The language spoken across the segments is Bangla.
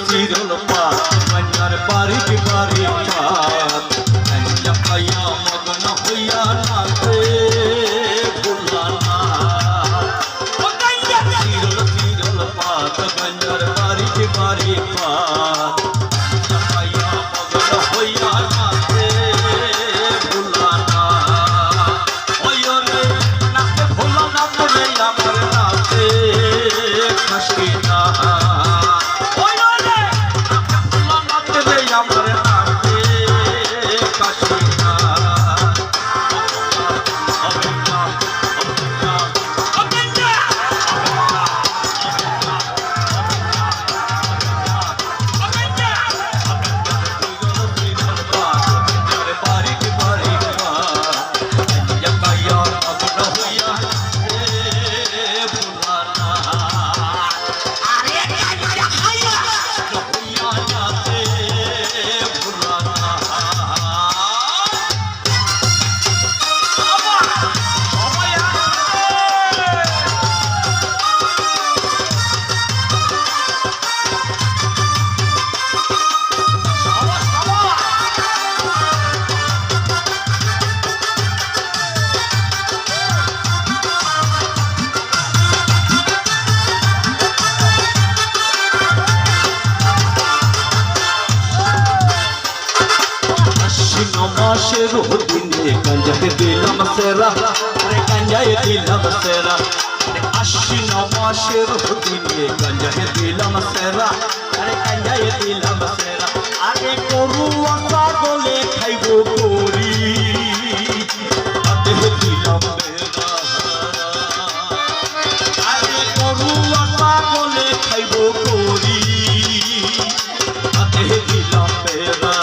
সিরল পাত গঞ্জার বাড়ি বাড়ি ছাত গঞ্জা খাইয়া মগ্ন হইয়া নাচে ভোলানাথ সিরল সিরল পাত গঞ্জার বাড়ি বাড়ি ছাত গঞ্জা খাইয়া মগ্ন হইয়া নাচে ভোলানাথ ওরে নাচে ভোলানাথ রে আমার নাচে খাসকিনা মাসের দিনে গঞ্জাকে দিলাম সেরা রে গঞ্জায় দিলাম সেরা আশ্বিন মাসের দিনে গঞ্জাকে দিলাম সেরা রে গঞ্জায় দিলাম সেরা আগে গরু আশা গলে খাইব করি আদেহ দিলাম বেরা আগে গরু আশা গলে খাইব করি আদেহ দিলাম বেরা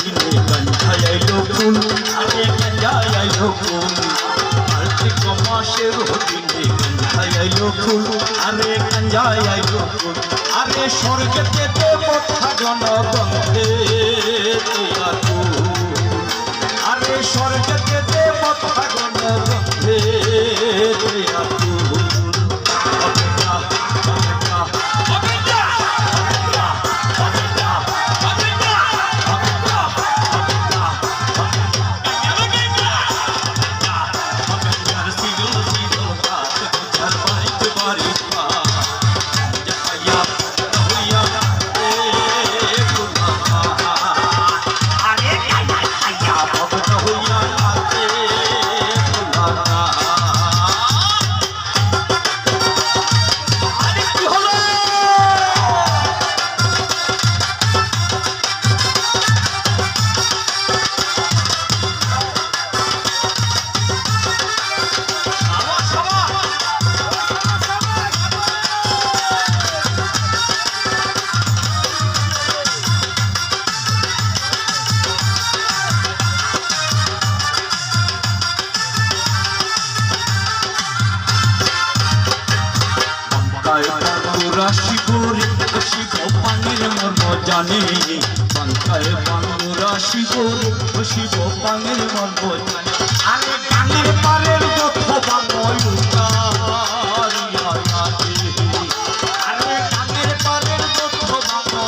দিনে গঞ্জায় আইলো ফুল আরে গঞ্জায় আইলো ফুল কার্তিক মাসের দিনে গঞ্জায় আইলো ফুল আরে গঞ্জায় আইলো ফুল আরে স্বর্গেতে দেবতা জনগণে তুল আরে স্বর্গেতে দেবতা জনগণে তুল শিবরে শিব পাঙ্গের মর্ম জানে বাংলায় বাংলা শিবরে শিব পাঙ্গের মর্ম জানে আরে গানের পারের কথা বাংলা আরে গানের পারের কথা বাংলা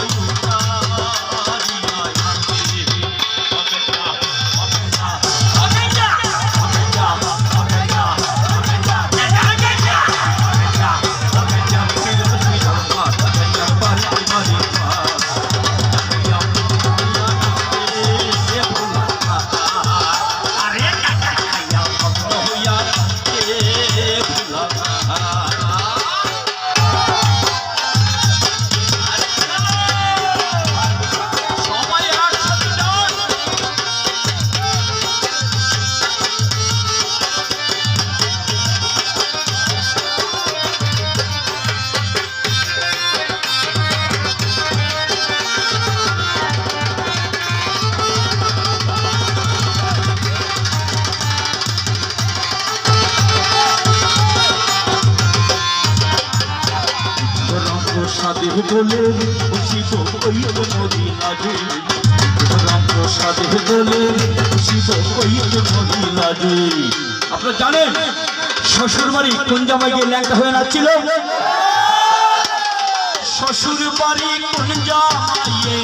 দোলে শিব ওই মদিনারে রামপ্রসাদ দোলে শিব ওই মদিনারে। আপনারা জানেন শ্বশুর বাড়ি কোন জামাই গিয়ে ল্যাংটা হয়ে নাচছিল? শ্বশুর বাড়ি কোন জামাইয়ে